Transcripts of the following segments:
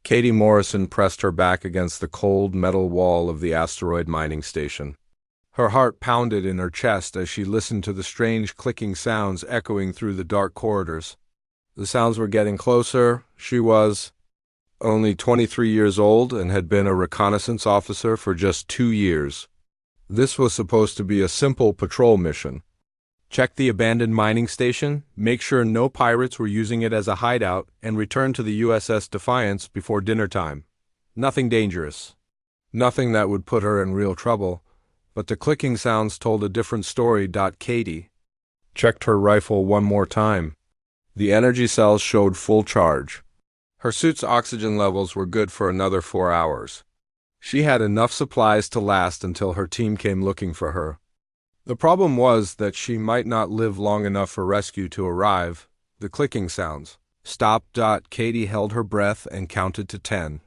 Katie Morrison pressed her back against the cold metal wall of the asteroid mining station. Her heart pounded in her chest as she listened to the strange clicking sounds echoing through the dark corridors. The sounds were getting closer. She was only 23 years old and had been a reconnaissance officer for just 2 years. This was supposed to be a simple patrol mission. Check the abandoned mining station, make sure no pirates were using it as a hideout, and return to the USS Defiance before dinner time. Nothing dangerous. Nothing that would put her in real trouble. But the clicking sounds told a different story. Katie checked her rifle one more time. The energy cells showed full charge. Her suit's oxygen levels were good for another 4 hours. She had enough supplies to last until her team came looking for her. The problem was that she might not live long enough for rescue to arrive. The clicking sounds stopped. Katie held her breath and counted to 10,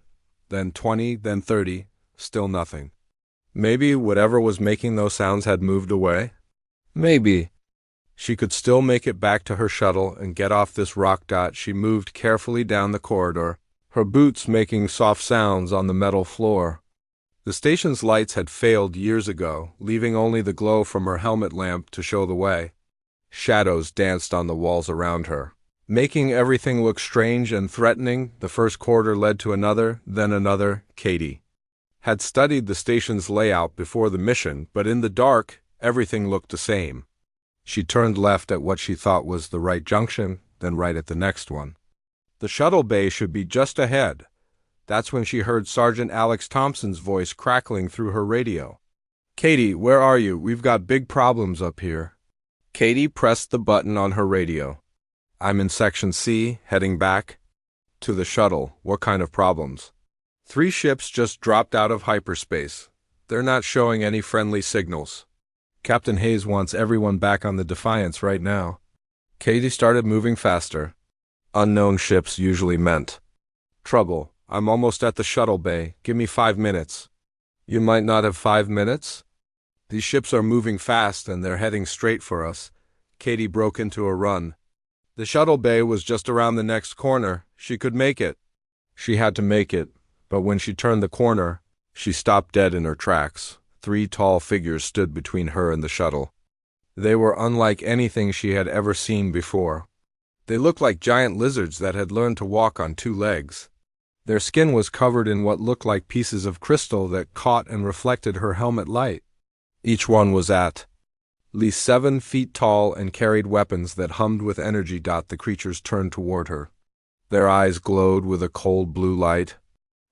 then 20, then 30, still nothing. Maybe whatever was making those sounds had moved away? Maybe. She could still make it back to her shuttle and get off this rock. She moved carefully down the corridor, her boots making soft sounds on the metal floor. The station's lights had failed years ago, leaving only the glow from her helmet lamp to show the way. Shadows danced on the walls around her, making everything look strange and threatening. The first corridor led to another, then another. Katie had studied the station's layout before the mission, but in the dark, everything looked the same. She turned left at what she thought was the right junction, then right at the next one. The shuttle bay should be just ahead. That's when she heard Sergeant Alex Thompson's voice crackling through her radio. "Katie, where are you? We've got big problems up here." Katie pressed the button on her radio. "I'm in Section C, heading back to the shuttle. What kind of problems?" 3 ships just dropped out of hyperspace. They're not showing any friendly signals. Captain Hayes wants everyone back on the Defiance right now. Katie started moving faster. Unknown ships usually meant trouble. "I'm almost at the shuttle bay. Give me 5 minutes." "You might not have 5 minutes? These ships are moving fast and they're heading straight for us." Katie broke into a run. The shuttle bay was just around the next corner. She could make it. She had to make it, but when she turned the corner, she stopped dead in her tracks. 3 tall figures stood between her and the shuttle. They were unlike anything she had ever seen before. They looked like giant lizards that had learned to walk on 2 legs. Their skin was covered in what looked like pieces of crystal that caught and reflected her helmet light. Each one was at least 7 feet tall and carried weapons that hummed with energy. The creatures turned toward her. Their eyes glowed with a cold blue light.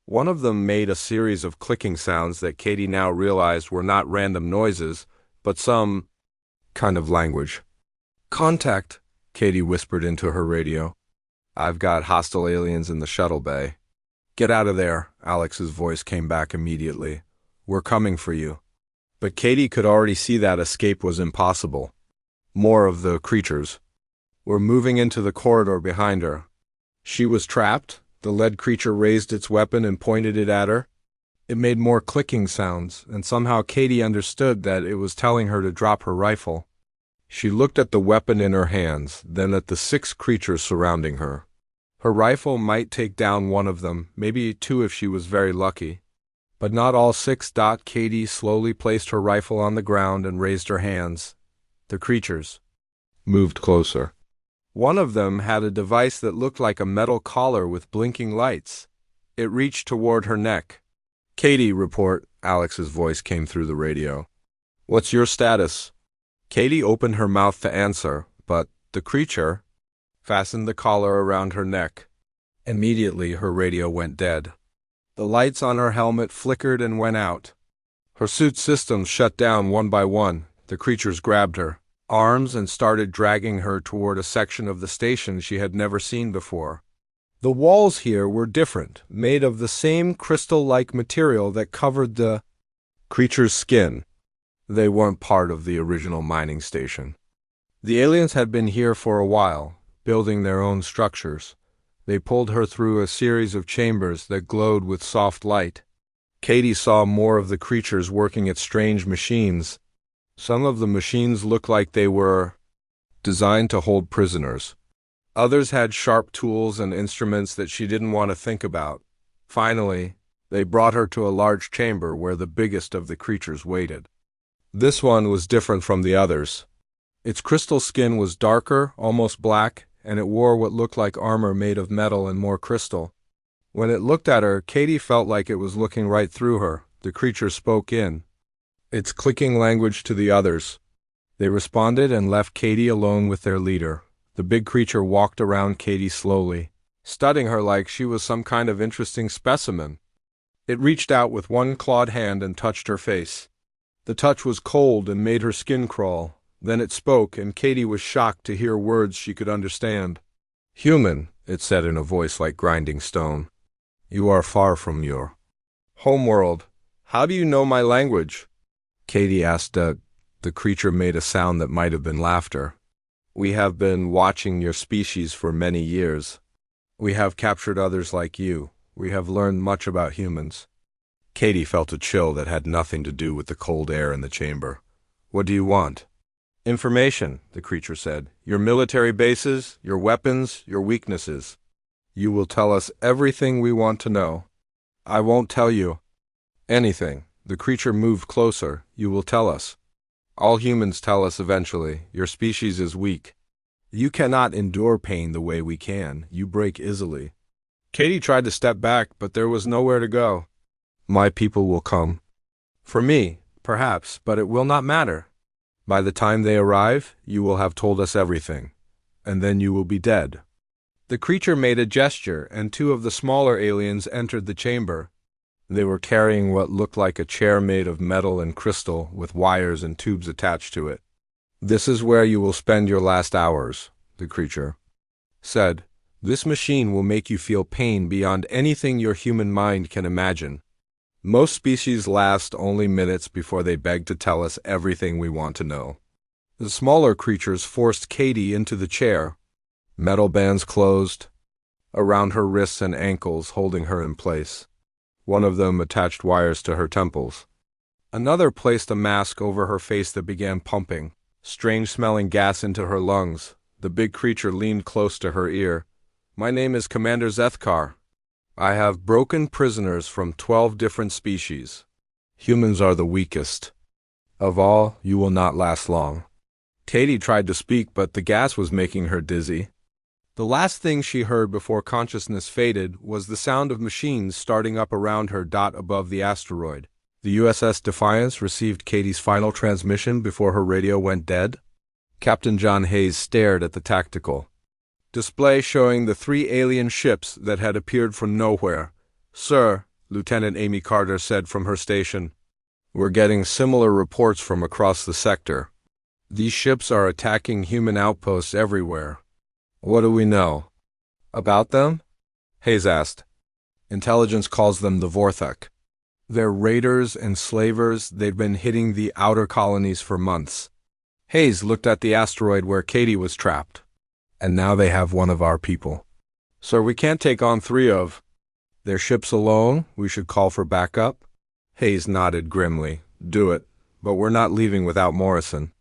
One of them made a series of clicking sounds that Katie now realized were not random noises, but some kind of language. "Contact," Katie whispered into her radio. "I've got hostile aliens in the shuttle bay." "Get out of there," Alex's voice came back immediately. "We're coming for you." But Katie could already see that escape was impossible. More of the creatures were moving into the corridor behind her. She was trapped. The lead creature raised its weapon and pointed it at her. It made more clicking sounds, and somehow Katie understood that it was telling her to drop her rifle. She looked at the weapon in her hands, then at the 6 creatures surrounding her. Her rifle might take down one of them, maybe 2 if she was very lucky. But not all 6. Katie slowly placed her rifle on the ground and raised her hands. The creatures moved closer. One of them had a device that looked like a metal collar with blinking lights. It reached toward her neck. "Katie, report," Alex's voice came through the radio. "What's your status?" Katie opened her mouth to answer, but the creature fastened the collar around her neck. Immediately, her radio went dead. The lights on her helmet flickered and went out. Her suit systems shut down one by one. The creatures grabbed her arms and started dragging her toward a section of the station she had never seen before. The walls here were different, made of the same crystal-like material that covered the creature's skin. They weren't part of the original mining station. The aliens had been here for a while, building their own structures. They pulled her through a series of chambers that glowed with soft light. Katie saw more of the creatures working at strange machines. Some of the machines looked like they were designed to hold prisoners. Others had sharp tools and instruments that she didn't want to think about. Finally, they brought her to a large chamber where the biggest of the creatures waited. This one was different from the others. Its crystal skin was darker, almost black, and it wore what looked like armor made of metal and more crystal. When it looked at her, Katie felt like it was looking right through her. The creature spoke in its clicking language to the others. They responded and left Katie alone with their leader. The big creature walked around Katie slowly, studying her like she was some kind of interesting specimen. It reached out with one clawed hand and touched her face. The touch was cold and made her skin crawl. Then it spoke, and Katie was shocked to hear words she could understand. "Human," it said in a voice like grinding stone. "You are far from your homeworld. How do you know my language?" Katie asked. The creature made a sound that might have been laughter. "We have been watching your species for many years. We have captured others like you. We have learned much about humans." Katie felt a chill that had nothing to do with the cold air in the chamber. "What do you want?" "Information," the creature said. "Your military bases, your weapons, your weaknesses. You will tell us everything we want to know." "I won't tell you anything." The creature moved closer. "You will tell us. All humans tell us eventually. Your species is weak. You cannot endure pain the way we can. You break easily." Katie tried to step back, but there was nowhere to go. "My people will come. For me, perhaps, but it will not matter. By the time they arrive, you will have told us everything, and then you will be dead." The creature made a gesture, and two of the smaller aliens entered the chamber. They were carrying what looked like a chair made of metal and crystal with wires and tubes attached to it. "This is where you will spend your last hours," the creature said. "This machine will make you feel pain beyond anything your human mind can imagine. Most species last only minutes before they beg to tell us everything we want to know." The smaller creatures forced Katie into the chair. Metal bands closed around her wrists and ankles, holding her in place. One of them attached wires to her temples. Another placed a mask over her face that began pumping strange-smelling gas into her lungs. The big creature leaned close to her ear. "My name is Commander Zethkar. I have broken prisoners from 12 different species. Humans are the weakest. Of all, you will not last long." Katie tried to speak, but the gas was making her dizzy. The last thing she heard before consciousness faded was the sound of machines starting up around her above the asteroid. The USS Defiance received Katie's final transmission before her radio went dead. Captain John Hayes stared at the tactical display showing the 3 alien ships that had appeared from nowhere. "Sir," Lieutenant Amy Carter said from her station, "we're getting similar reports from across the sector. These ships are attacking human outposts everywhere." "What do we know about them?" Hayes asked. "Intelligence calls them the Vorthak. They're raiders and slavers. They've been hitting the outer colonies for months." Hayes looked at the asteroid where Katie was trapped. "And now they have one of our people." "Sir, we can't take on 3 of their ships alone. We should call for backup." Hayes nodded grimly. "Do it, but we're not leaving without Morrison."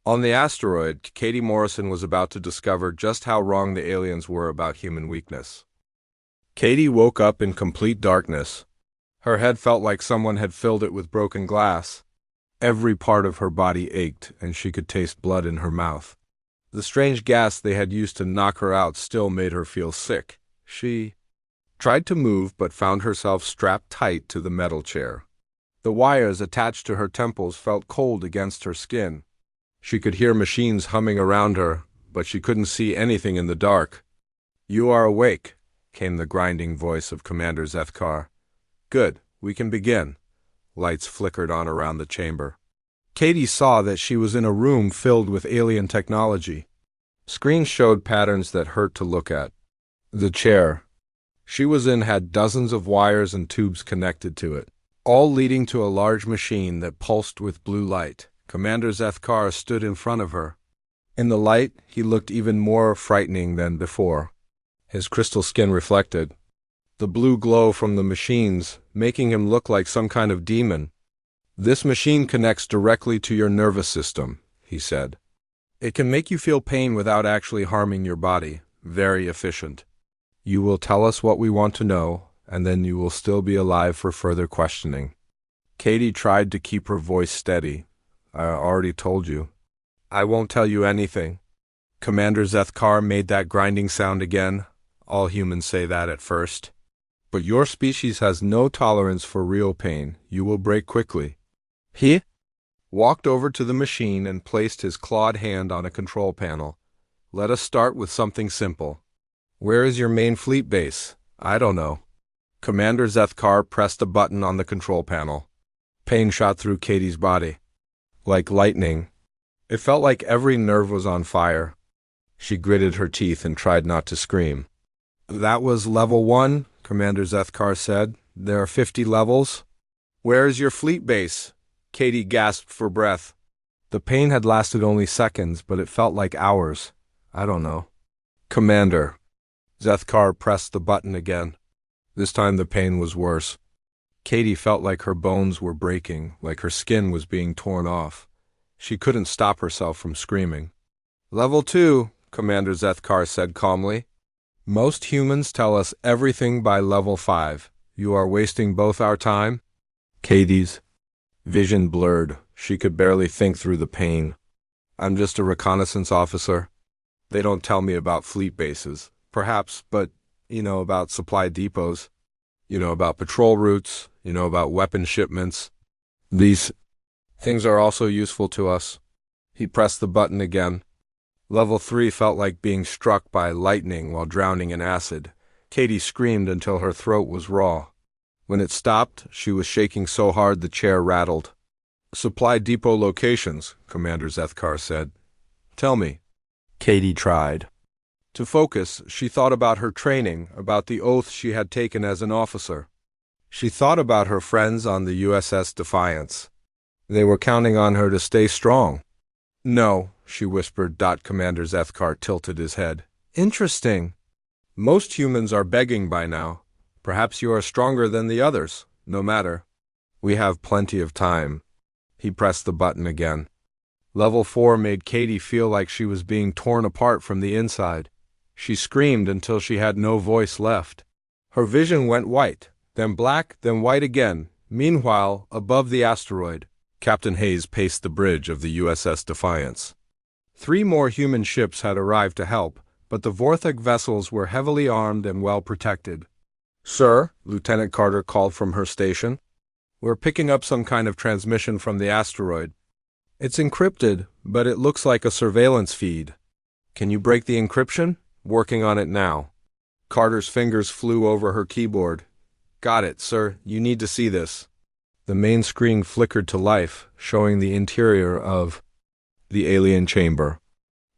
On the asteroid, Katie Morrison was about to discover just how wrong the aliens were about human weakness. Katie woke up in complete darkness. Her head felt like someone had filled it with broken glass. Every part of her body ached, and she could taste blood in her mouth. The strange gas they had used to knock her out still made her feel sick. She tried to move, but found herself strapped tight to the metal chair. The wires attached to her temples felt cold against her skin. She could hear machines humming around her, but she couldn't see anything in the dark. "You are awake," came the grinding voice of Commander Zethkar. "Good, we can begin." Lights flickered on around the chamber. Katie saw that she was in a room filled with alien technology. Screens showed patterns that hurt to look at. The chair she was in had dozens of wires and tubes connected to it, all leading to a large machine that pulsed with blue light. Commander Zethkar stood in front of her. In the light, he looked even more frightening than before. His crystal skin reflected the blue glow from the machines, making him look like some kind of demon. "This machine connects directly to your nervous system," he said. "It can make you feel pain without actually harming your body. Very efficient. You will tell us what we want to know, and then you will still be alive for further questioning. Katie tried to keep her voice steady. I already told you. I won't tell you anything. Commander Zethkar made that grinding sound again. All humans say that at first. But your species has no tolerance for real pain. You will break quickly. He walked over to the machine and placed his clawed hand on a control panel. Let us start with something simple. Where is your main fleet base? I don't know. Commander Zethkar pressed a button on the control panel. Pain shot through Katie's body. Like lightning. It felt like every nerve was on fire. She gritted her teeth and tried not to scream. That was level 1, Commander Zethkar said. There are 50 levels. Where is your fleet base? Katie gasped for breath. The pain had lasted only seconds, but it felt like hours. I don't know. Commander. Zethkar pressed the button again. This time the pain was worse. Katie felt like her bones were breaking, like her skin was being torn off. She couldn't stop herself from screaming. Level 2, Commander Zethkar said calmly. Most humans tell us everything by level 5. You are wasting both our time. Katie's vision blurred. She could barely think through the pain. I'm just a reconnaissance officer. They don't tell me about fleet bases. Perhaps, but, about supply depots. About patrol routes. About weapon shipments. These things are also useful to us. He pressed the button again. Level 3 felt like being struck by lightning while drowning in acid. Katie screamed until her throat was raw. When it stopped, she was shaking so hard the chair rattled. Supply depot locations, Commander Zethkar said. Tell me. Katie tried. To focus, she thought about her training, about the oath she had taken as an officer. She thought about her friends on the USS Defiance. They were counting on her to stay strong. No, she whispered. Commander Zethkar tilted his head. Interesting. Most humans are begging by now. Perhaps you are stronger than the others. No matter. We have plenty of time. He pressed the button again. Level 4 made Katie feel like she was being torn apart from the inside. She screamed until she had no voice left. Her vision went white, then black, then white again. Meanwhile, above the asteroid, Captain Hayes paced the bridge of the USS Defiance. 3 more human ships had arrived to help, but the Vorthog vessels were heavily armed and well protected. Sir, Lieutenant Carter called from her station. We're picking up some kind of transmission from the asteroid. It's encrypted, but it looks like a surveillance feed. Can you break the encryption? Working on it now. Carter's fingers flew over her keyboard. Got it, sir. You need to see this. The main screen flickered to life, showing the interior of the alien chamber.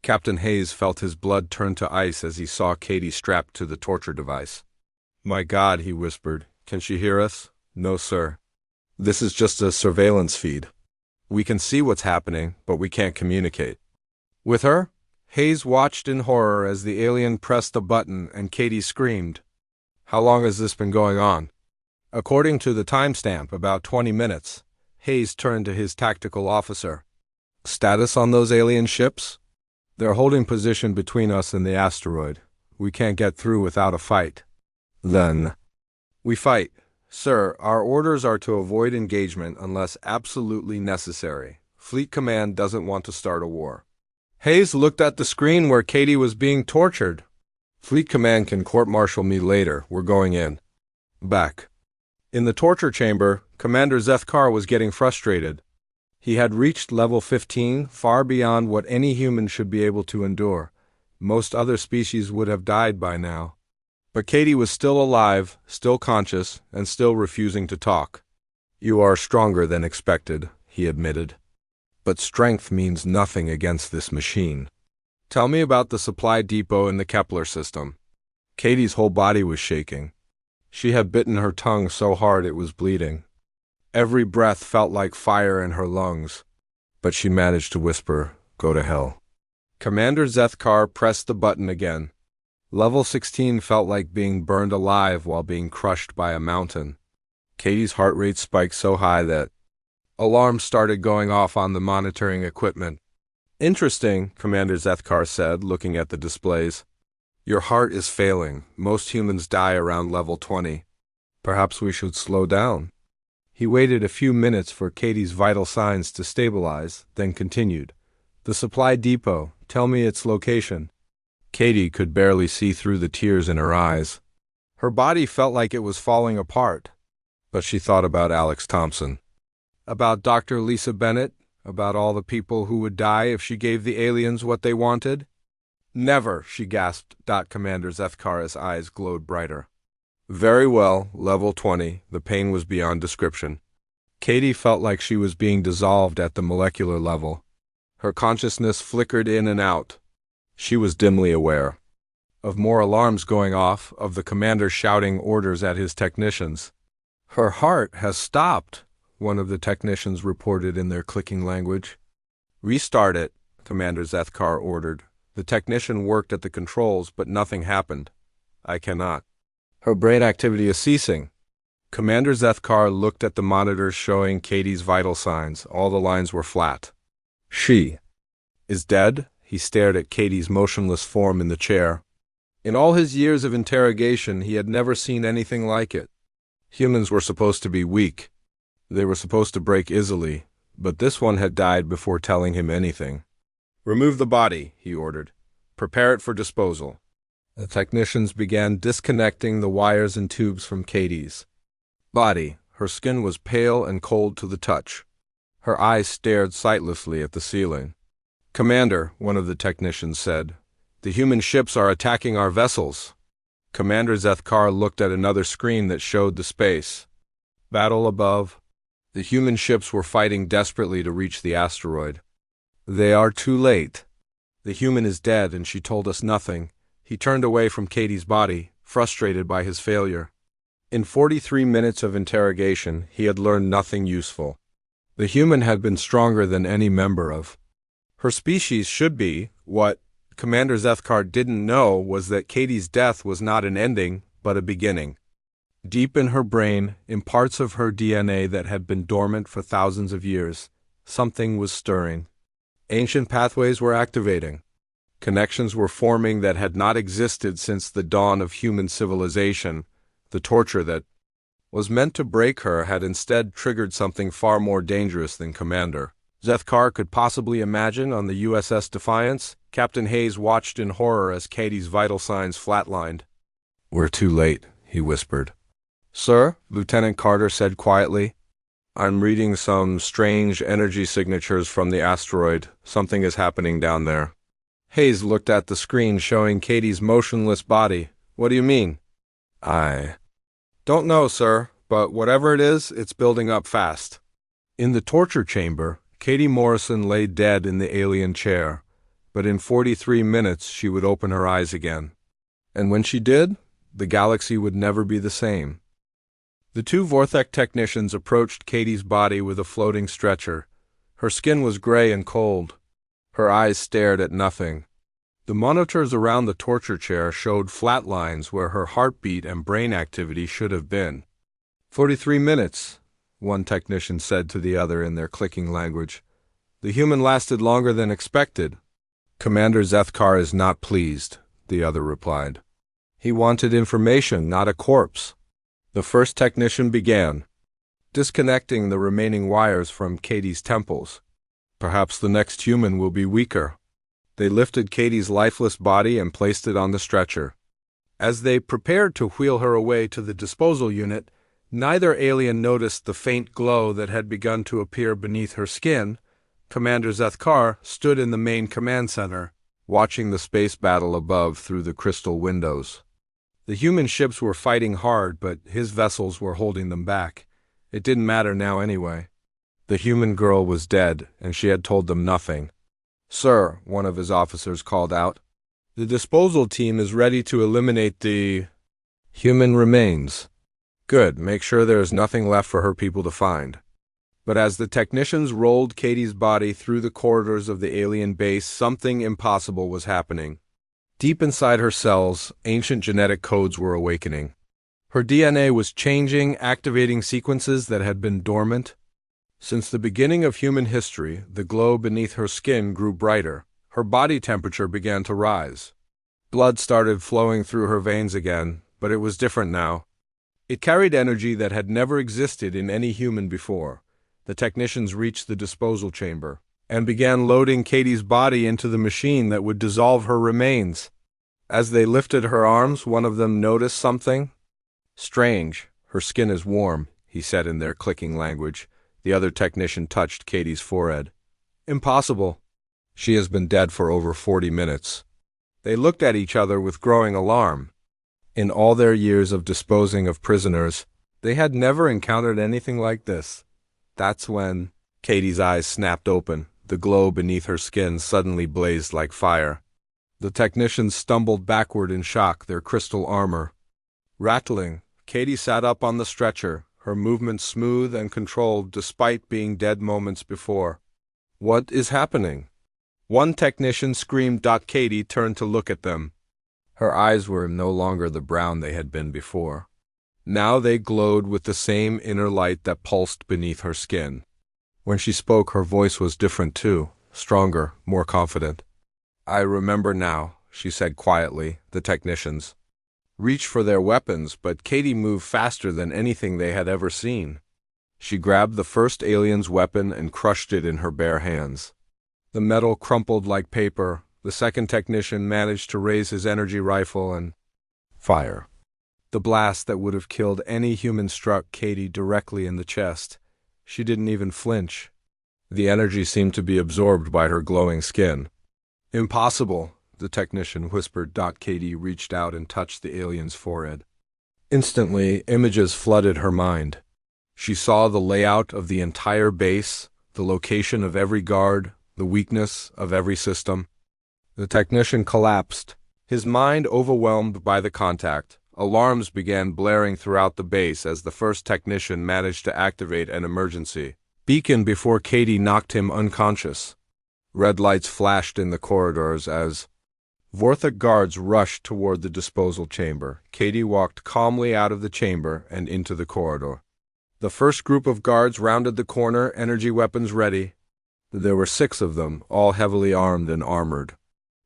Captain Hayes felt his blood turn to ice as he saw Katie strapped to the torture device. My God, he whispered. Can she hear us? No, sir. This is just a surveillance feed. We can see what's happening, but we can't communicate. With her, Hayes watched in horror as the alien pressed a button and Katie screamed. How long has this been going on? According to the timestamp, about 20 minutes. Hayes turned to his tactical officer. Status on those alien ships? They're holding position between us and the asteroid. We can't get through without a fight. Then we fight. Sir, our orders are to avoid engagement unless absolutely necessary. Fleet Command doesn't want to start a war. Hayes looked at the screen where Katie was being tortured. Fleet Command can court-martial me later. We're going in. Back. In the torture chamber, Commander Zethkar was getting frustrated. He had reached level 15, far beyond what any human should be able to endure. Most other species would have died by now. But Katie was still alive, still conscious, and still refusing to talk. You are stronger than expected, he admitted. But strength means nothing against this machine. Tell me about the supply depot in the Kepler system. Katie's whole body was shaking. She had bitten her tongue so hard it was bleeding. Every breath felt like fire in her lungs. But she managed to whisper, "Go to hell." Commander Zethkar pressed the button again. Level 16 felt like being burned alive while being crushed by a mountain. Katie's heart rate spiked so high that alarms started going off on the monitoring equipment. Interesting, Commander Zethkar said, looking at the displays. Your heart is failing. Most humans die around level 20. Perhaps we should slow down. He waited a few minutes for Katie's vital signs to stabilize, then continued. The supply depot, tell me its location. Katie could barely see through the tears in her eyes. Her body felt like it was falling apart. But she thought about Alex Thompson. About Dr. Lisa Bennett, about all the people who would die if she gave the aliens what they wanted. Never, she gasped. Commander Zethkar's eyes glowed brighter. Very well, level 20. The pain was beyond description. Katie felt like she was being dissolved at the molecular level. Her consciousness flickered in and out. She was dimly aware of more alarms going off, of the commander shouting orders at his technicians. Her heart has stopped, one of the technicians reported in their clicking language. Restart it, Commander Zethkar ordered. The technician worked at the controls, but nothing happened. I cannot. Her brain activity is ceasing. Commander Zethkar looked at the monitors showing Katie's vital signs. All the lines were flat. She is dead? He stared at Katie's motionless form in the chair. In all his years of interrogation, he had never seen anything like it. Humans were supposed to be weak. They were supposed to break easily, but this one had died before telling him anything. Remove the body, he ordered. Prepare it for disposal. The technicians began disconnecting the wires and tubes from Katie's body. Her skin was pale and cold to the touch. Her eyes stared sightlessly at the ceiling. Commander, one of the technicians said, the human ships are attacking our vessels. Commander Zethkar looked at another screen that showed the space battle above. The human ships were fighting desperately to reach the asteroid. They are too late. The human is dead and she told us nothing. He turned away from Katie's body, frustrated by his failure. In 43 minutes of interrogation, he had learned nothing useful. The human had been stronger than any member of her species should be. What Commander Zethkar didn't know was that Katie's death was not an ending, but a beginning. Deep in her brain, in parts of her DNA that had been dormant for thousands of years, something was stirring. Ancient pathways were activating. Connections were forming that had not existed since the dawn of human civilization. The torture that was meant to break her had instead triggered something far more dangerous than Commander Zethkar could possibly imagine. On the USS Defiance, Captain Hayes watched in horror as Katie's vital signs flatlined. We're too late, he whispered. Sir, Lieutenant Carter said quietly, I'm reading some strange energy signatures from the asteroid. Something is happening down there. Hayes looked at the screen showing Katie's motionless body. What do you mean? I don't know, sir, but whatever it is, it's building up fast. In the torture chamber, Katie Morrison lay dead in the alien chair, but in 43 minutes she would open her eyes again. And when she did, the galaxy would never be the same. The two Vorthek technicians approached Katie's body with a floating stretcher. Her skin was gray and cold. Her eyes stared at nothing. The monitors around the torture chair showed flat lines where her heartbeat and brain activity should have been. 43 minutes, one technician said to the other in their clicking language. The human lasted longer than expected. Commander Zethkar is not pleased, the other replied. He wanted information, not a corpse. The first technician began, disconnecting the remaining wires from Katie's temples. Perhaps the next human will be weaker. They lifted Katie's lifeless body and placed it on the stretcher. As they prepared to wheel her away to the disposal unit, neither alien noticed the faint glow that had begun to appear beneath her skin. Commander Zethkar stood in the main command center, watching the space battle above through the crystal windows. The human ships were fighting hard, but his vessels were holding them back. It didn't matter now anyway. The human girl was dead, and she had told them nothing. Sir, one of his officers called out, the disposal team is ready to eliminate the human remains. Good, make sure there is nothing left for her people to find. But as the technicians rolled Katie's body through the corridors of the alien base, something impossible was happening. Deep inside her cells, ancient genetic codes were awakening. Her DNA was changing, activating sequences that had been dormant. Since the beginning of human history, the glow beneath her skin grew brighter. Her body temperature began to rise. Blood started flowing through her veins again, but it was different now. It carried energy that had never existed in any human before. The technicians reached the disposal chamber and began loading Katie's body into the machine that would dissolve her remains. As they lifted her arms, one of them noticed something. "Strange. Her skin is warm," he said in their clicking language. The other technician touched Katie's forehead. "Impossible. She has been dead for over 40 minutes. They looked at each other with growing alarm. In all their years of disposing of prisoners, they had never encountered anything like this. That's when Katie's eyes snapped open. The glow beneath her skin suddenly blazed like fire. The technicians stumbled backward in shock, their crystal armor rattling. Katie sat up on the stretcher, her movements smooth and controlled despite being dead moments before. "What is happening?" One technician screamed. Katie turned to look at them. Her eyes were no longer the brown they had been before. Now they glowed with the same inner light that pulsed beneath her skin. When she spoke, her voice was different too, stronger, more confident. "I remember now," she said quietly. The technicians reached for their weapons, but Katie moved faster than anything they had ever seen. She grabbed the first alien's weapon and crushed it in her bare hands. The metal crumpled like paper. The second technician managed to raise his energy rifle and fire. The blast that would have killed any human struck Katie directly in the chest. She didn't even flinch. The energy seemed to be absorbed by her glowing skin. "Impossible," the technician whispered. Katie reached out and touched the alien's forehead. Instantly, images flooded her mind. She saw the layout of the entire base, the location of every guard, the weakness of every system. The technician collapsed, his mind overwhelmed by the contact. Alarms began blaring throughout the base as the first technician managed to activate an emergency beacon before Katie knocked him unconscious. Red lights flashed in the corridors as Vorthic guards rushed toward the disposal chamber. Katie walked calmly out of the chamber and into the corridor. The first group of guards rounded the corner, energy weapons ready. There were 6 of them, all heavily armed and armored.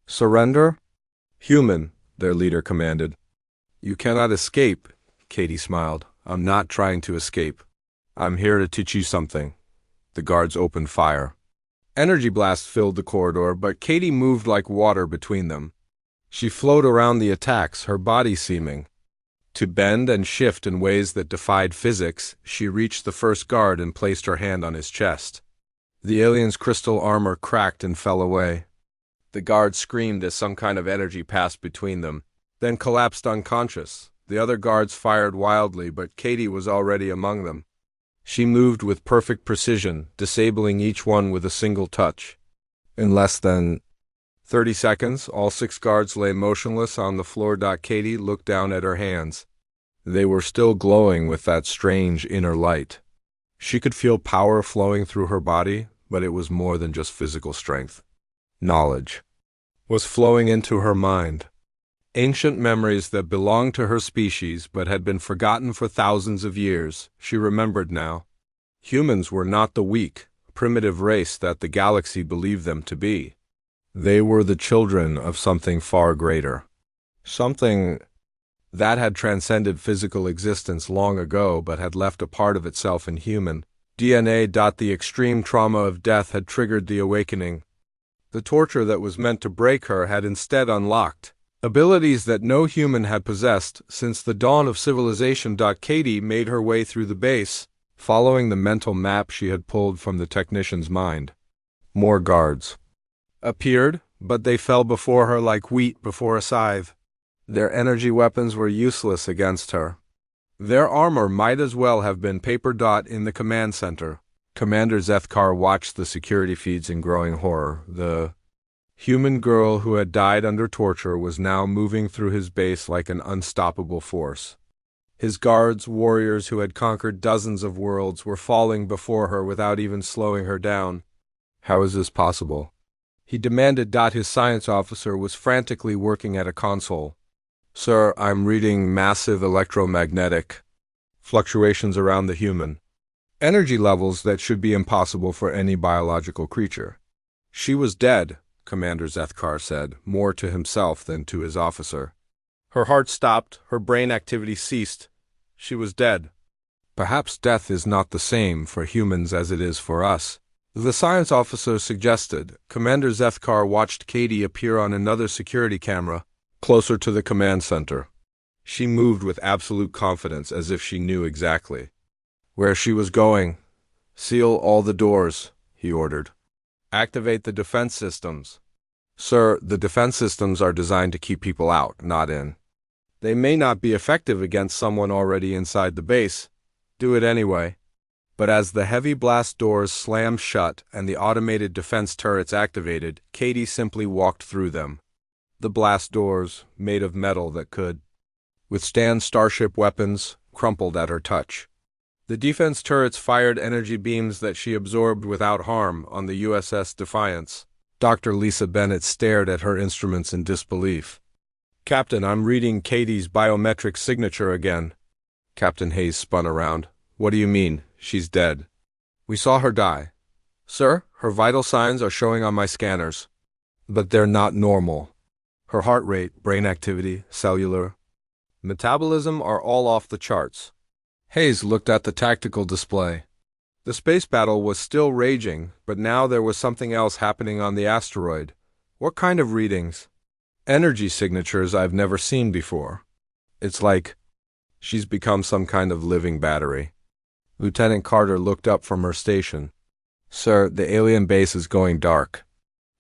"Surrender?" "Human," their leader commanded. "You cannot escape," Katie smiled. "I'm not trying to escape. I'm here to teach you something." The guards opened fire. Energy blasts filled the corridor, but Katie moved like water between them. She flowed around the attacks, her body seeming to bend and shift in ways that defied physics. She reached the first guard and placed her hand on his chest. The alien's crystal armor cracked and fell away. The guard screamed as some kind of energy passed between them, then collapsed unconscious. The other guards fired wildly, but Katie was already among them. She moved with perfect precision, disabling each one with a single touch. In less than 30 seconds, all 6 guards lay motionless on the floor. Katie looked down at her hands. They were still glowing with that strange inner light. She could feel power flowing through her body, but it was more than just physical strength. Knowledge was flowing into her mind. Ancient memories that belonged to her species but had been forgotten for thousands of years. She remembered now. Humans were not the weak, primitive race that the galaxy believed them to be. They were the children of something far greater. Something that had transcended physical existence long ago but had left a part of itself in human DNA. The extreme trauma of death had triggered the awakening. The torture that was meant to break her had instead unlocked abilities that no human had possessed since the dawn of civilization. Katie made her way through the base, following the mental map she had pulled from the technician's mind. More guards appeared, but they fell before her like wheat before a scythe. Their energy weapons were useless against her. Their armor might as well have been paper. In the command center, Commander Zethkar watched the security feeds in growing horror. The human girl who had died under torture was now moving through his base like an unstoppable force. His guards, warriors who had conquered dozens of worlds, were falling before her without even slowing her down. How is this possible? He demanded. His science officer was frantically working at a console. "Sir, I'm reading massive electromagnetic fluctuations around the human energy levels that should be impossible for any biological creature." "She was dead," Commander Zethkar said, more to himself than to his officer. Her heart stopped, her brain activity ceased. She was dead. Perhaps death is not the same for humans as it is for us, the science officer suggested. Commander Zethkar watched Katie appear on another security camera, closer to the command center. She moved with absolute confidence, as if she knew exactly where she was going. "Seal all the doors," he ordered. "Activate the defense systems." "Sir, the defense systems are designed to keep people out, not in. They may not be effective against someone already inside the base. Do it anyway." But as the heavy blast doors slammed shut and the automated defense turrets activated, Katie simply walked through them. The blast doors, made of metal that could withstand starship weapons, crumpled at her touch. The defense turrets fired energy beams that she absorbed without harm on the USS Defiance. Dr. Lisa Bennett stared at her instruments in disbelief. "Captain, I'm reading Katie's biometric signature again." Captain Hayes spun around. "What do you mean? She's dead." "We saw her die." "Sir, her vital signs are showing on my scanners." "But they're not normal. Her heart rate, brain activity, cellular metabolism are all off the charts." Hayes looked at the tactical display. The space battle was still raging, but now there was something else happening on the asteroid. "What kind of readings?" "Energy signatures I've never seen before. It's like she's become some kind of living battery." Lieutenant Carter looked up from her station. "Sir, the alien base is going dark.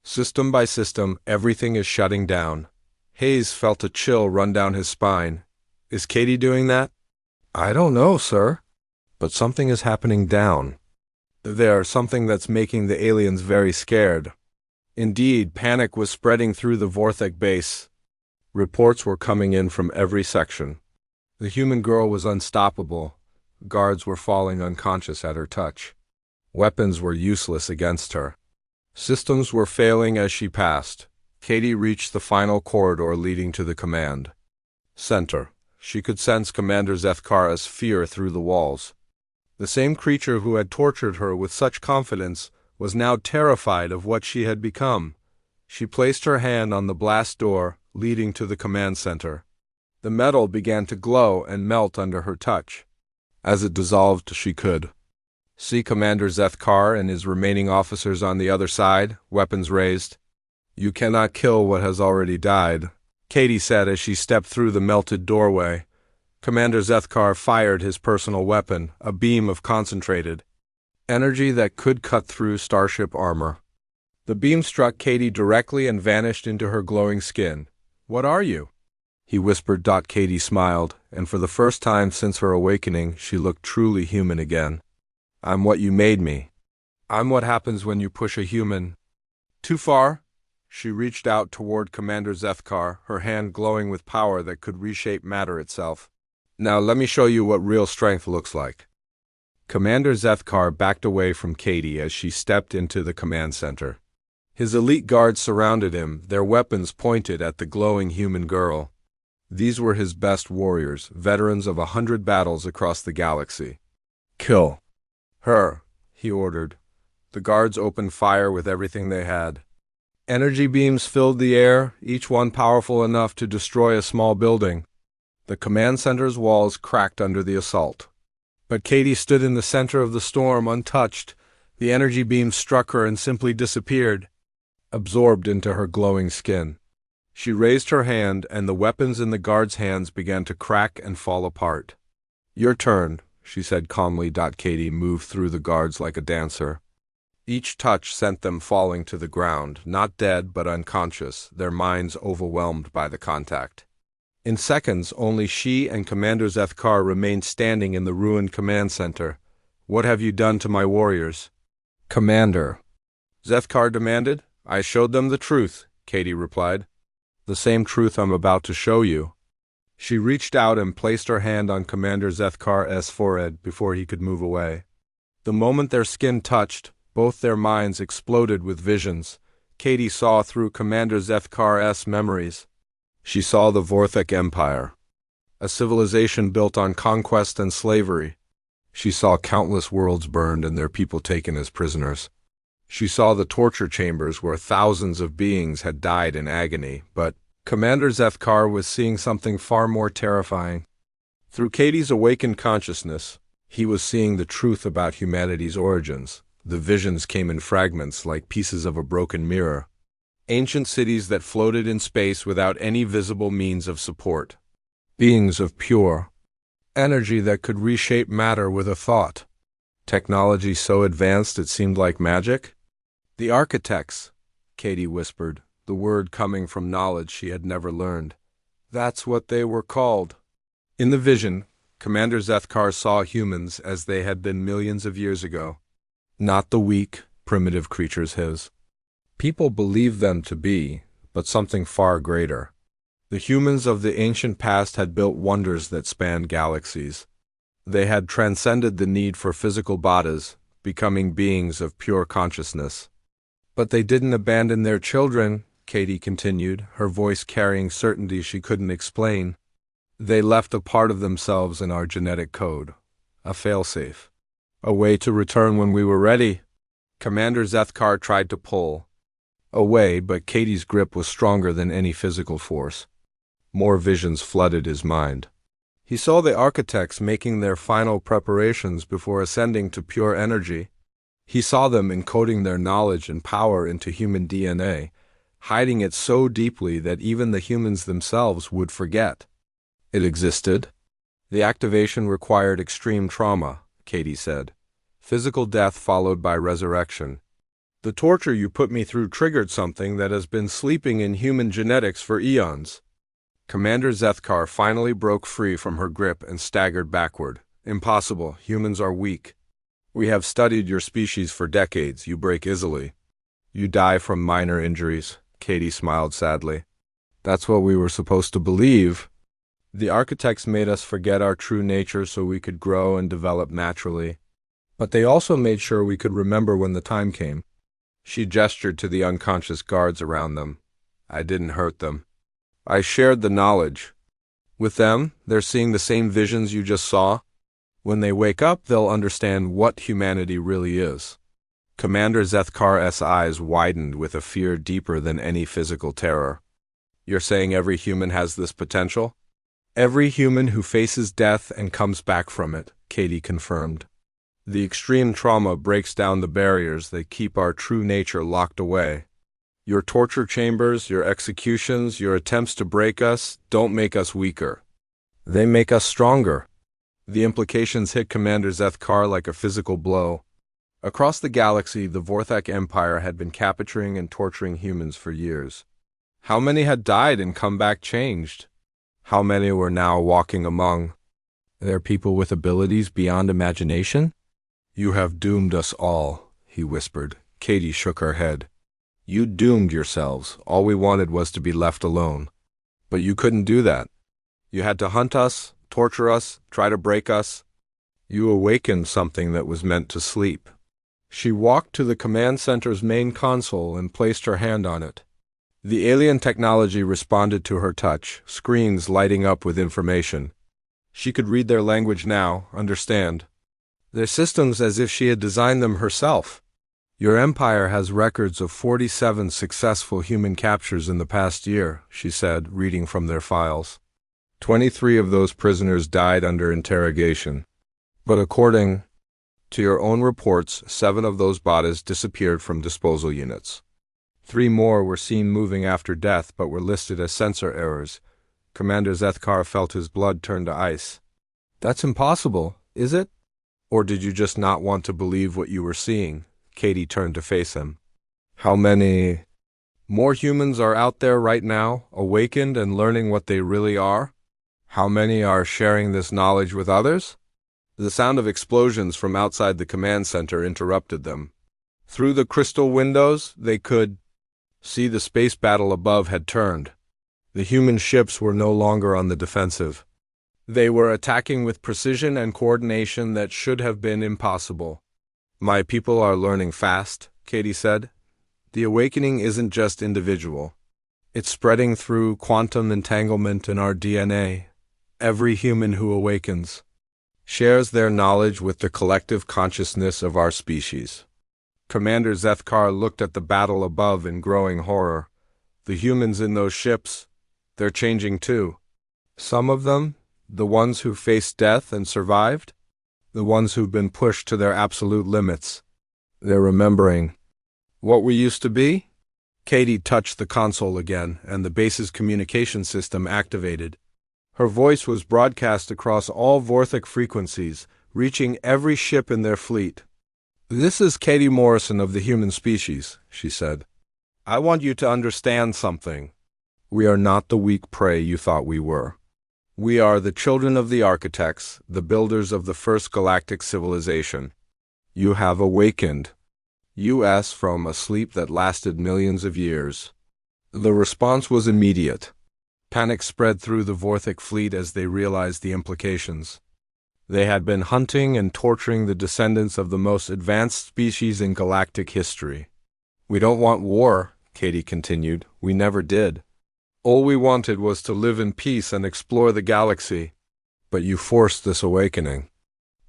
System by system, everything is shutting down." Hayes felt a chill run down his spine. "Is Katie doing that?" "I don't know, sir. But something is happening down there, something that's making the aliens very scared." Indeed, panic was spreading through the Vorthek base. Reports were coming in from every section. The human girl was unstoppable. Guards were falling unconscious at her touch. Weapons were useless against her. Systems were failing as she passed. Katie reached the final corridor leading to the command center. She could sense Commander Zethkar's fear through the walls. The same creature who had tortured her with such confidence was now terrified of what she had become. She placed her hand on the blast door leading to the command center. The metal began to glow and melt under her touch. As it dissolved, she could see Commander Zethkar and his remaining officers on the other side, weapons raised. "You cannot kill what has already died," Katie said as she stepped through the melted doorway. Commander Zethkar fired his personal weapon, a beam of concentrated energy that could cut through starship armor. The beam struck Katie directly and vanished into her glowing skin. "What are you?" he whispered. Katie smiled, and for the first time since her awakening, she looked truly human again. "I'm what you made me. I'm what happens when you push a human too far." She reached out toward Commander Zethkar, her hand glowing with power that could reshape matter itself. "Now let me show you what real strength looks like." Commander Zethkar backed away from Katie as she stepped into the command center. His elite guards surrounded him, their weapons pointed at the glowing human girl. These were his best warriors, veterans of 100 battles across the galaxy. "Kill her," he ordered. The guards opened fire with everything they had. Energy beams filled the air, each one powerful enough to destroy a small building. The command center's walls cracked under the assault. But Katie stood in the center of the storm, untouched. The energy beams struck her and simply disappeared, absorbed into her glowing skin. She raised her hand, and the weapons in the guards' hands began to crack and fall apart. "Your turn," she said calmly. Katie moved through the guards like a dancer. Each touch sent them falling to the ground, not dead but unconscious, their minds overwhelmed by the contact. In seconds, only she and Commander Zethkar remained standing in the ruined command center. "What have you done to my warriors?" "Commander," Zethkar demanded. "I showed them the truth," Katie replied. "The same truth I'm about to show you." She reached out and placed her hand on Commander Zethkar's forehead before he could move away. The moment their skin touched, both their minds exploded with visions. Katie saw through Commander Zethkar's memories. She saw the Vorthek Empire, a civilization built on conquest and slavery. She saw countless worlds burned and their people taken as prisoners. She saw the torture chambers where thousands of beings had died in agony, but Commander Zethkar was seeing something far more terrifying. Through Katie's awakened consciousness, he was seeing the truth about humanity's origins. The visions came in fragments like pieces of a broken mirror. Ancient cities that floated in space without any visible means of support. Beings of pure energy that could reshape matter with a thought. Technology so advanced it seemed like magic? The architects, Katie whispered, the word coming from knowledge she had never learned. That's what they were called. In the vision, Commander Zethkar saw humans as they had been millions of years ago. Not the weak, primitive creatures his people believed them to be, but something far greater. The humans of the ancient past had built wonders that spanned galaxies. They had transcended the need for physical bodies, becoming beings of pure consciousness. But they didn't abandon their children, Katie continued, her voice carrying certainty she couldn't explain. They left a part of themselves in our genetic code, a failsafe, a way to return when we were ready. Commander Zethkar tried to pull away, but Katie's grip was stronger than any physical force. More visions flooded his mind. He saw the architects making their final preparations before ascending to pure energy. He saw them encoding their knowledge and power into human DNA, hiding it so deeply that even the humans themselves would forget it existed. The activation required extreme trauma, Katie said. Physical death followed by resurrection. The torture you put me through triggered something that has been sleeping in human genetics for eons. Commander Zethkar finally broke free from her grip and staggered backward. Impossible. Humans are weak. We have studied your species for decades. You break easily. You die from minor injuries. Katie smiled sadly. That's what we were supposed to believe. The architects made us forget our true nature so we could grow and develop naturally. But they also made sure we could remember when the time came. She gestured to the unconscious guards around them. I didn't hurt them. I shared the knowledge. With them, they're seeing the same visions you just saw. When they wake up, they'll understand what humanity really is. Commander Zethkar's eyes widened with a fear deeper than any physical terror. You're saying every human has this potential? Every human who faces death and comes back from it, Katie confirmed. The extreme trauma breaks down the barriers that keep our true nature locked away. Your torture chambers, your executions, your attempts to break us don't make us weaker. They make us stronger. The implications hit Commander Zethkar like a physical blow. Across the galaxy, the Vorthak Empire had been capturing and torturing humans for years. How many had died and come back changed? How many were now walking among their people with abilities beyond imagination? You have doomed us all, he whispered. Katie shook her head. You doomed yourselves. All we wanted was to be left alone. But you couldn't do that. You had to hunt us, torture us, try to break us. You awakened something that was meant to sleep. She walked to the command center's main console and placed her hand on it. The alien technology responded to her touch, screens lighting up with information. She could read their language now, understand. Their systems as if she had designed them herself. Your empire has records of 47 successful human captures in the past year, she said, reading from their files. 23 of those prisoners died under interrogation. But according to your own reports, 7 of those bodies disappeared from disposal units. 3 more were seen moving after death but were listed as sensor errors. Commander Zethkar felt his blood turn to ice. That's impossible, is it? Or did you just not want to believe what you were seeing? Katie turned to face him. How many more humans are out there right now, awakened and learning what they really are? How many are sharing this knowledge with others? The sound of explosions from outside the command center interrupted them. Through the crystal windows, they could see the space battle above had turned. The human ships were no longer on the defensive. They were attacking with precision and coordination that should have been impossible. My people are learning fast, Katie said. The awakening isn't just individual. It's spreading through quantum entanglement in our DNA. Every human who awakens shares their knowledge with the collective consciousness of our species. Commander Zethkar looked at the battle above in growing horror. The humans in those ships, they're changing too. Some of them, The ones who faced death and survived? The ones who've been pushed to their absolute limits. They're remembering what we used to be? Katie touched the console again, and the base's communication system activated. Her voice was broadcast across all Vorthic frequencies, reaching every ship in their fleet. "This is Katie Morrison of the human species," she said. "I want you to understand something. We are not the weak prey you thought we were. We are the children of the architects, the builders of the first galactic civilization. You have awakened. U.S. from a sleep that lasted millions of years." The response was immediate. Panic spread through the Vorthic fleet as they realized the implications. They had been hunting and torturing the descendants of the most advanced species in galactic history. "We don't want war," Katie continued. "We never did. All we wanted was to live in peace and explore the galaxy. But you forced this awakening.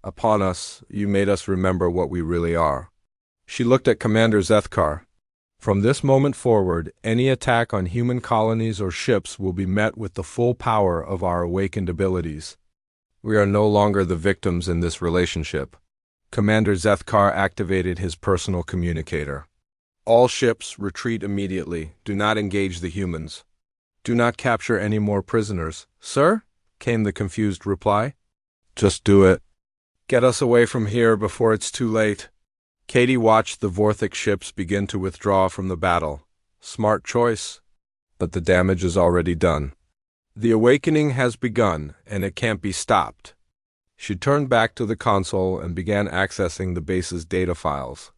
Upon us, you made us remember what we really are." She looked at Commander Zethkar. "From this moment forward, any attack on human colonies or ships will be met with the full power of our awakened abilities. We are no longer the victims in this relationship." Commander Zethkar activated his personal communicator. "All ships, retreat immediately. Do not engage the humans. Do not capture any more prisoners." "Sir?" came the confused reply. "Just do it. Get us away from here before it's too late." Katie watched the Vorthic ships begin to withdraw from the battle. Smart choice. But the damage is already done. The awakening has begun, and it can't be stopped. She turned back to the console and began accessing the base's data files.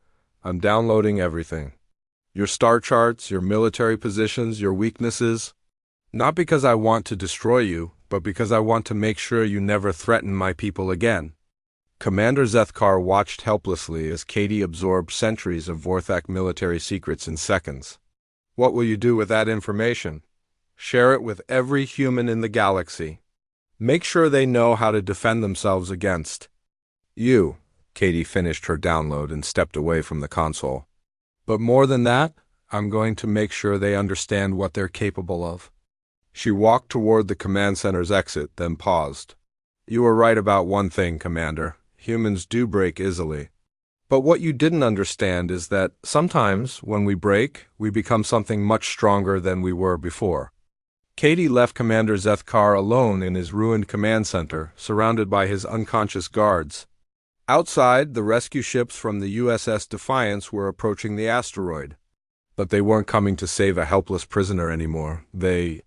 "I'm downloading everything. Your star charts, your military positions, your weaknesses. Not because I want to destroy you, but because I want to make sure you never threaten my people again." Commander Zethkar watched helplessly as Katie absorbed centuries of Vorthak military secrets in seconds. "What will you do with that information?" "Share it with every human in the galaxy. Make sure they know how to defend themselves against you." Katie finished her download and stepped away from the console. "But more than that, I'm going to make sure they understand what they're capable of." She walked toward the command center's exit, then paused. "You were right about one thing, Commander. Humans do break easily. But what you didn't understand is that sometimes, when we break, we become something much stronger than we were before." Katie left Commander Zethkar alone in his ruined command center, surrounded by his unconscious guards. Outside, the rescue ships from the USS Defiance were approaching the asteroid. But they weren't coming to save a helpless prisoner anymore. They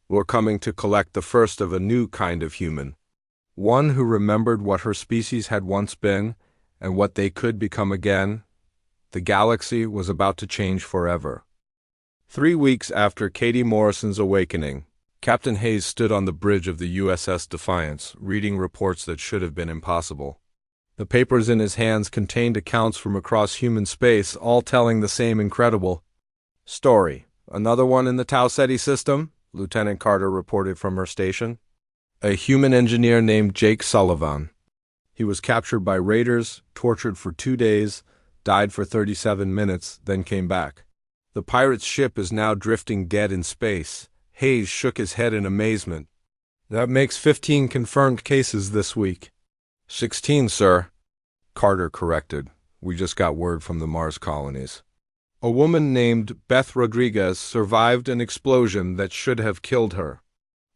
were coming to collect the first of a new kind of human. One who remembered what her species had once been and what they could become again. The galaxy was about to change forever. 3 weeks after Katie Morrison's awakening, Captain Hayes stood on the bridge of the USS Defiance, reading reports that should have been impossible. The papers in his hands contained accounts from across human space, all telling the same incredible story. "Another one in the Tau Ceti system," Lieutenant Carter reported from her station. "A human engineer named Jake Sullivan. He was captured by raiders, tortured for 2 days, died for 37 minutes, then came back. The pirate's ship is now drifting dead in space." Hayes shook his head in amazement. "That makes 15 confirmed cases this week." 16, sir," Carter corrected. "We just got word from the Mars colonies. A woman named Beth Rodriguez survived an explosion that should have killed her.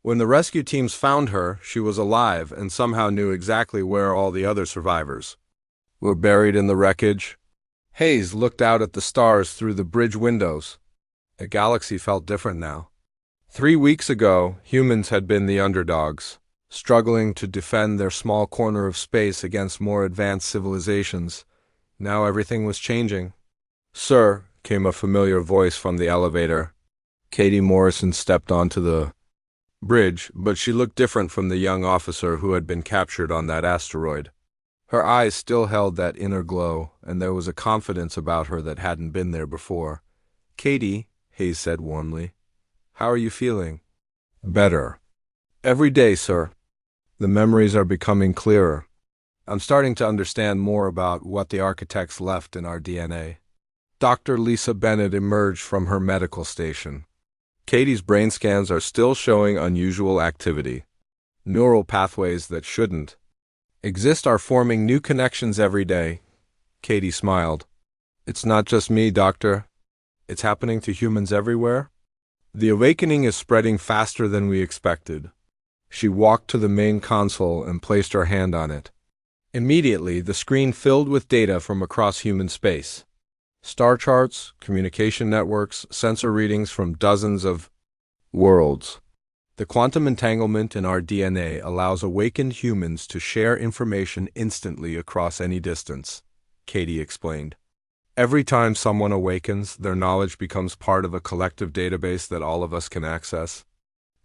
When the rescue teams found her, she was alive and somehow knew exactly where all the other survivors were buried in the wreckage." Hayes looked out at the stars through the bridge windows. The galaxy felt different now. 3 weeks ago, humans had been the underdogs, struggling to defend their small corner of space against more advanced civilizations. Now everything was changing. "Sir," came a familiar voice from the elevator. Katie Morrison stepped onto the bridge, but she looked different from the young officer who had been captured on that asteroid. Her eyes still held that inner glow, and there was a confidence about her that hadn't been there before. "Katie," Hayes said warmly, "how are you feeling?" "Better. Every day, sir. The memories are becoming clearer. I'm starting to understand more about what the architects left in our DNA." Dr. Lisa Bennett emerged from her medical station. "Katie's brain scans are still showing unusual activity. Neural pathways that shouldn't exist are forming new connections every day. Katie smiled. It's not just me, Doctor. It's happening to humans everywhere. The awakening is spreading faster than we expected. She walked to the main console and placed her hand on it. Immediately, the screen filled with data from across human space. Star charts, communication networks, sensor readings from dozens of worlds. The quantum entanglement in our DNA allows awakened humans to share information instantly across any distance, Katie explained. Every time someone awakens, their knowledge becomes part of a collective database that all of us can access.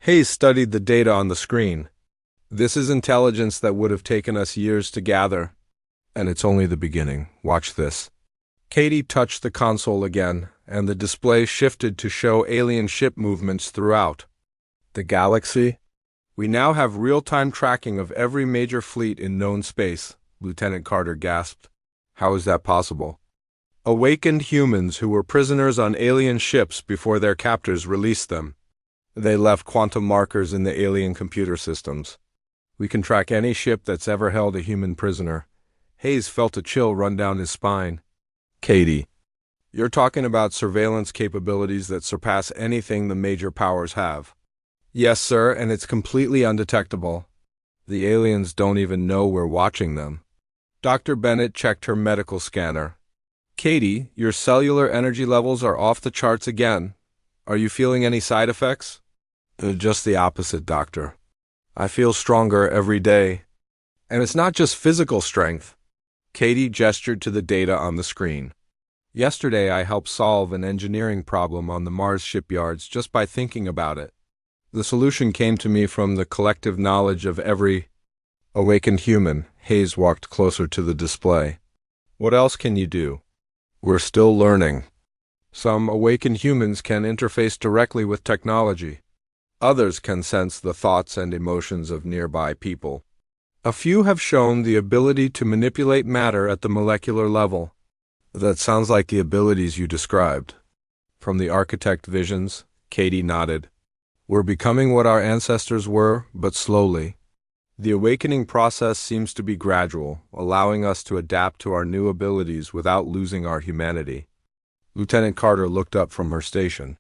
Hayes studied the data on the screen. This is intelligence that would have taken us years to gather. And it's only the beginning. Watch this. Katie touched the console again, and the display shifted to show alien ship movements throughout the galaxy. We now have real-time tracking of every major fleet in known space, Lieutenant Carter gasped. How is that possible? Awakened humans who were prisoners on alien ships before their captors released them. They left quantum markers in the alien computer systems. We can track any ship that's ever held a human prisoner. Hayes felt a chill run down his spine. Katie, you're talking about surveillance capabilities that surpass anything the major powers have. Yes, sir, and it's completely undetectable. The aliens don't even know we're watching them. Dr. Bennett checked her medical scanner. Katie, your cellular energy levels are off the charts again. Are you feeling any side effects? Just the opposite, Doctor. I feel stronger every day. And it's not just physical strength. Katie gestured to the data on the screen. Yesterday I helped solve an engineering problem on the Mars shipyards just by thinking about it. The solution came to me from the collective knowledge of every awakened human. Hayes walked closer to the display. What else can you do? We're still learning. Some awakened humans can interface directly with technology. Others can sense the thoughts and emotions of nearby people. A few have shown the ability to manipulate matter at the molecular level. That sounds like the abilities you described. From the architect visions, Katie nodded. We're becoming what our ancestors were, but slowly. The awakening process seems to be gradual, allowing us to adapt to our new abilities without losing our humanity. Lieutenant Carter looked up from her station.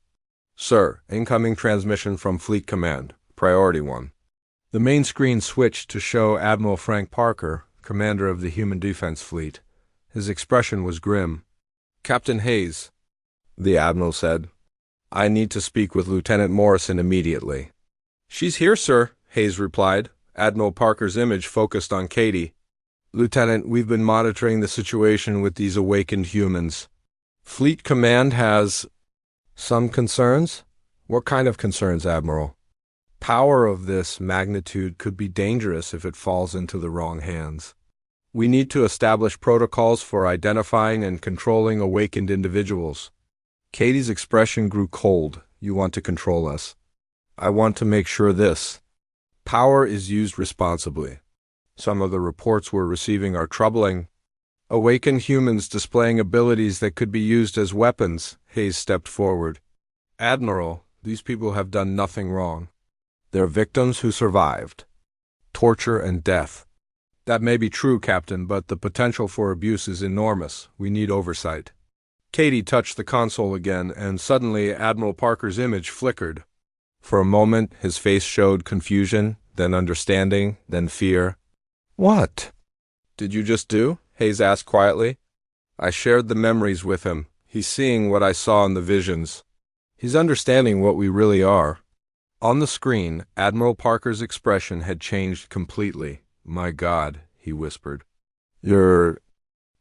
Sir, incoming transmission from Fleet Command, Priority 1. The main screen switched to show Admiral Frank Parker, commander of the Human Defense Fleet. His expression was grim. Captain Hayes, the Admiral said. I need to speak with Lieutenant Morrison immediately. She's here, sir, Hayes replied. Admiral Parker's image focused on Katie. Lieutenant, we've been monitoring the situation with these awakened humans. Fleet Command has some concerns? What kind of concerns, Admiral? Power of this magnitude could be dangerous if it falls into the wrong hands. We need to establish protocols for identifying and controlling awakened individuals. Katie's expression grew cold. You want to control us. I want to make sure this power is used responsibly. Some of the reports we're receiving are troubling. Awakened humans displaying abilities that could be used as weapons. Hayes stepped forward. Admiral, these people have done nothing wrong. They're victims who survived. Torture and death. That may be true, Captain, but the potential for abuse is enormous. We need oversight. Katie touched the console again, and suddenly Admiral Parker's image flickered. For a moment, his face showed confusion, then understanding, then fear. What did you just do? Hayes asked quietly. I shared the memories with him. He's seeing what I saw in the visions. He's understanding what we really are. On the screen, Admiral Parker's expression had changed completely. My God, he whispered. You're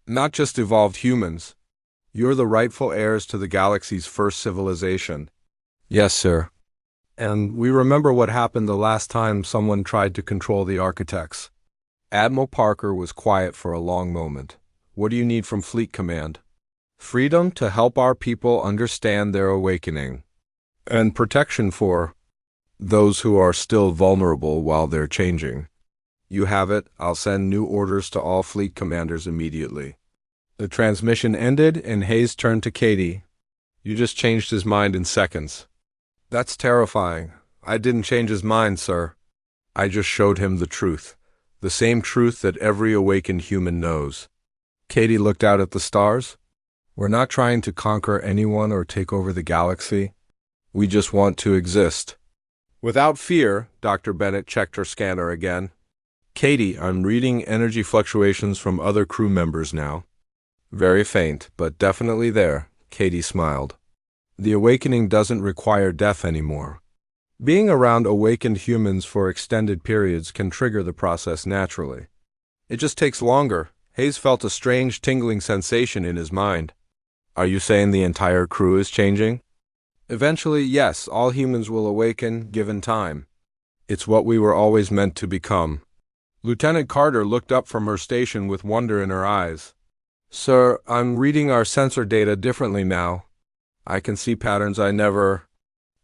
not just evolved humans. You're the rightful heirs to the galaxy's first civilization. Yes, sir. And we remember what happened the last time someone tried to control the architects. Admiral Parker was quiet for a long moment. What do you need from Fleet Command? Freedom to help our people understand their awakening. And protection for those who are still vulnerable while they're changing. You have it. I'll send new orders to all fleet commanders immediately. The transmission ended, and Hayes turned to Katie. You just changed his mind in seconds. That's terrifying. I didn't change his mind, sir. I just showed him the truth. The same truth that every awakened human knows. Katie looked out at the stars. We're not trying to conquer anyone or take over the galaxy. We just want to exist. Without fear, Dr. Bennett checked her scanner again. Katie, I'm reading energy fluctuations from other crew members now. Very faint, but definitely there, Katie smiled. The awakening doesn't require death anymore. Being around awakened humans for extended periods can trigger the process naturally. It just takes longer. Hayes felt a strange tingling sensation in his mind. Are you saying the entire crew is changing? Eventually, yes, all humans will awaken, given time. It's what we were always meant to become. Lieutenant Carter looked up from her station with wonder in her eyes. Sir, I'm reading our sensor data differently now. I can see patterns I never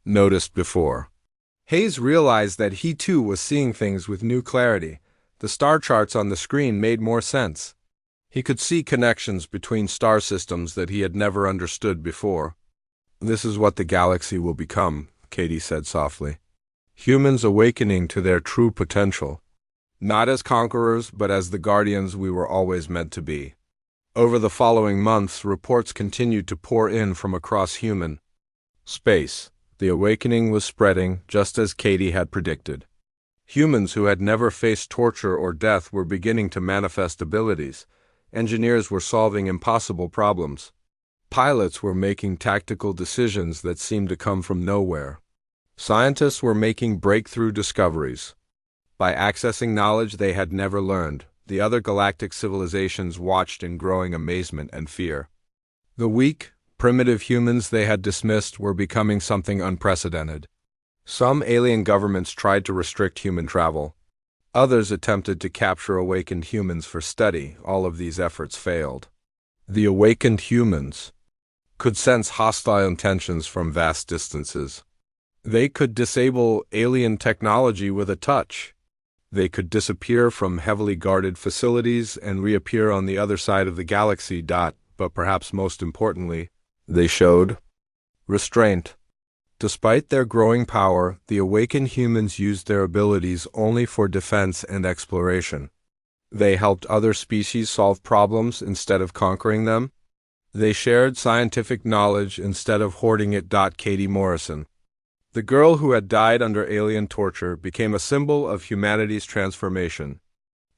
noticed before. Hayes realized that he too was seeing things with new clarity. The star charts on the screen made more sense. He could see connections between star systems that he had never understood before. This is what the galaxy will become, Katie said softly. Humans awakening to their true potential. Not as conquerors, but as the guardians we were always meant to be. Over the following months, reports continued to pour in from across human space. The awakening was spreading, just as Katie had predicted. Humans who had never faced torture or death were beginning to manifest abilities. Engineers were solving impossible problems. Pilots were making tactical decisions that seemed to come from nowhere. Scientists were making breakthrough discoveries. By accessing knowledge they had never learned, the other galactic civilizations watched in growing amazement and fear. The weak, primitive humans they had dismissed were becoming something unprecedented. Some alien governments tried to restrict human travel. Others attempted to capture awakened humans for study. All of these efforts failed. The awakened humans could sense hostile intentions from vast distances. They could disable alien technology with a touch. They could disappear from heavily guarded facilities and reappear on the other side of the galaxy. But perhaps most importantly, they showed restraint. Despite their growing power, the awakened humans used their abilities only for defense and exploration. They helped other species solve problems instead of conquering them. They shared scientific knowledge instead of hoarding it. Katie Morrison. The girl who had died under alien torture became a symbol of humanity's transformation.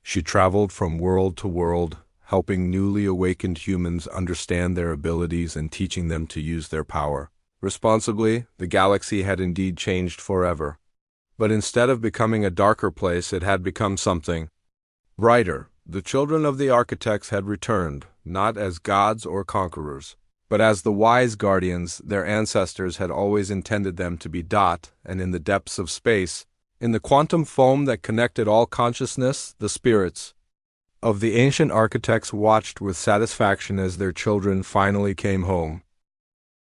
She traveled from world to world, helping newly awakened humans understand their abilities and teaching them to use their power. Responsibly, the galaxy had indeed changed forever. But instead of becoming a darker place, it had become something brighter. The children of the architects had returned, not as gods or conquerors, but as the wise guardians their ancestors had always intended them to be. And in the depths of space, in the quantum foam that connected all consciousness, the spirits of the ancient architects watched with satisfaction as their children finally came home.